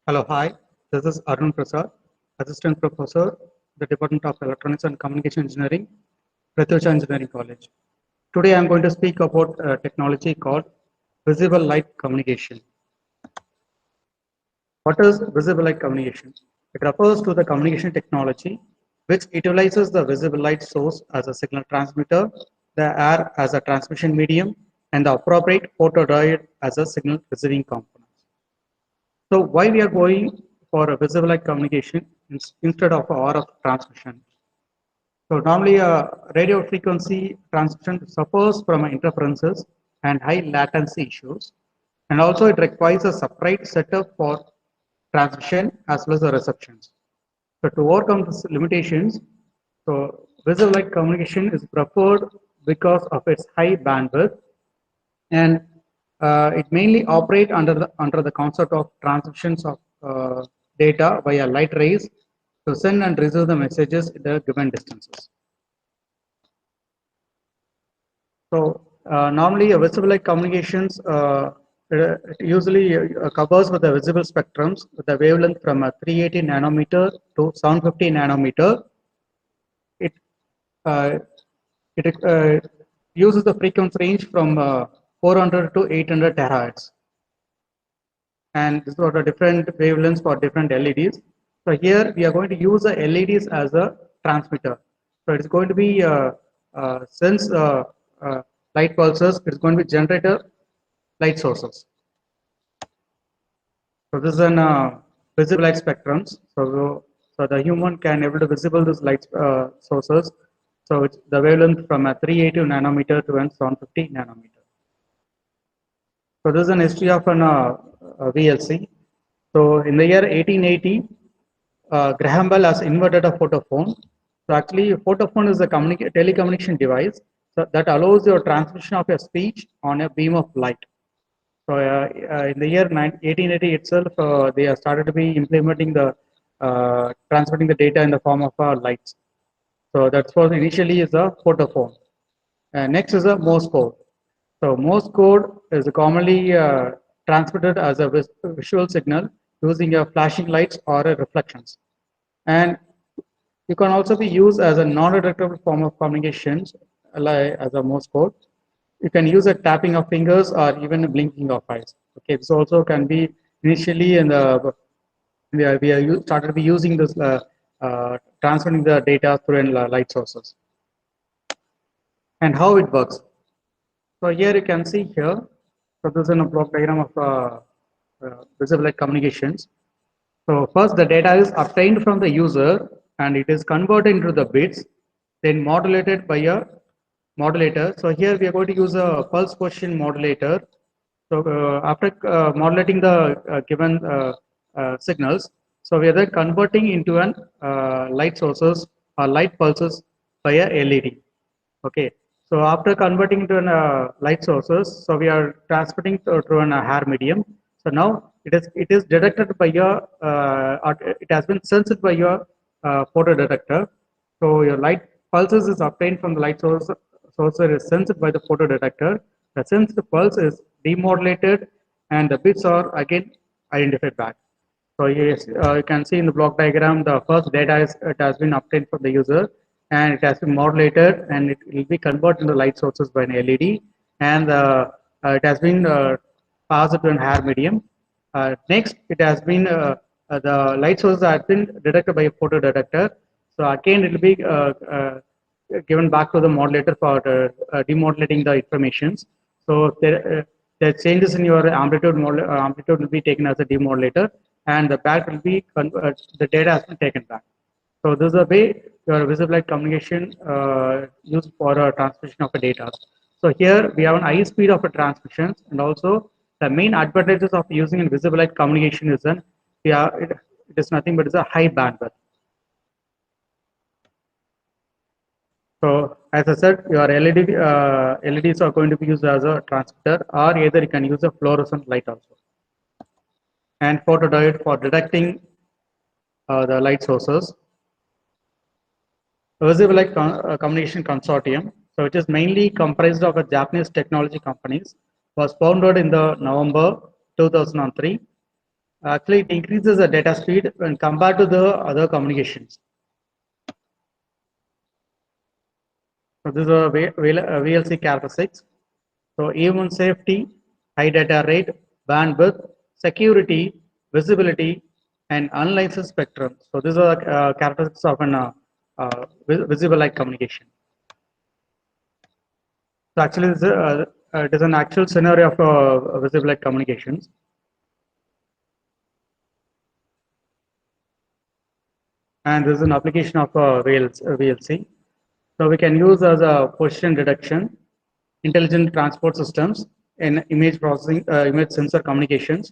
Hello, hi. This is Arun Prasad, Assistant Professor, the Department of Electronics and Communication Engineering, Pratyusha Engineering College. Today, I am going to speak about a technology called visible light communication. What is visible light communication? It refers to the communication technology which utilizes the visible light source as a signal transmitter, the air as a transmission medium, and the appropriate photodiode as a signal receiving component. So why we are going for a visible light communication instead of RF transmission? So normally radio frequency transmission suffers from interferences and high latency issues, and also it requires a separate setup for transmission as well as the receptions. So to overcome these limitations, so visible light communication is preferred because of its high bandwidth, and it mainly operate under the concept of transmissions of data via light rays to send and receive the messages in the given distances. So normally a visible light communications it usually covers with the visible spectrums with a wavelength from 380 nanometer to 750 nanometer. It uh, it uses the frequency range from 400 to 800 terahertz, and this is what are different wavelengths for different LEDs. So here we are going to use the LEDs as a transmitter. So it's going to be sense light pulses. It's going to be generator light sources. So this is an visible light spectrums. So the human can able to visible these light sources. So it's the wavelength from a 380 nanometer to 750 nanometer. So this is an history of an VLC. So in the year 1880, Graham Bell has invented a photophone. So actually, a photophone is a telecommunication device that allows your transmission of your speech on a beam of light. So in the year 1880 itself, they have started to be implementing the transmitting the data in the form of lights. So that's what initially is a photophone. Next is a Morse code. So Morse code is commonly transmitted as a visual signal using a flashing lights or a reflections. And you can also be used as a non-reductible form of communications, like as a Morse code. You can use a tapping of fingers or even a blinking of eyes. Okay, this also can be initially in the we are started to be using this transmitting the data through light sources. And how it works. So here you can see here. So this is a block diagram of visible light communications. So first the data is obtained from the user and it is converted into the bits, then modulated by a modulator. So here we are going to use a pulse position modulator. So after modulating the given signals, so we are then converting into an light sources or light pulses via LED. Okay. So after converting to an light sources, so we are transmitting through an hair medium. So now it is detected by your or it has been sensed by your photo detector. So your light pulses is obtained from the light source is sensed by the photo detector. The sensed pulse is demodulated and the bits are again identified back. So yes, you can see in the block diagram, the first data it has been obtained from the user and it has been modulated and it will be converted into light sources by an LED and it has been passed to an hair medium. Next, it has been the light sources have been detected by a photo detector. So again, it will be given back to the modulator for demodulating the informations. So the changes in your amplitude will be taken as a demodulator, and the back will be the data has been taken back. So this is the way your visible light communication used for transmission of the data. So here we have an high speed of the transmissions, and also the main advantages of using invisible light communication is that it is nothing but it's a high bandwidth. So as I said, your LEDs are going to be used as a transmitter, or either you can use a fluorescent light also. And photodiode for detecting the light sources. Visible Light Communication Consortium, so which is mainly comprised of a Japanese technology companies, was founded in the November 2003. Actually, it increases the data speed when compared to the other communications. So this is a VLC characteristics. So even safety, high data rate, bandwidth, security, visibility, and unlicensed spectrum. So these are characteristics of an visible light communication. So actually, it is an actual scenario of visible light communications. And this is an application of VLC. So we can use as a position detection, intelligent transport systems, in image processing, image sensor communications,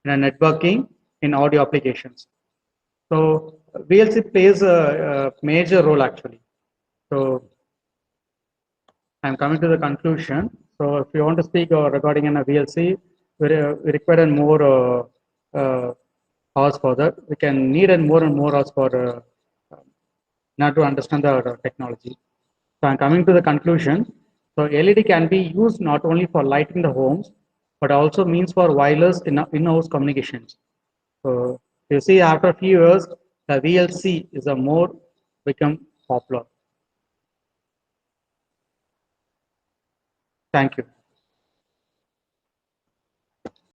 and networking in audio applications. So VLC plays a major role actually. So I'm coming to the conclusion. So if you want to speak regarding a VLC, we require more hours for that. We can need and more hours for not to understand the technology. So I'm coming to the conclusion. So LED can be used not only for lighting the homes, but also means for wireless in-house communications. So you see, after a few years, the VLC is a more become popular. Thank you.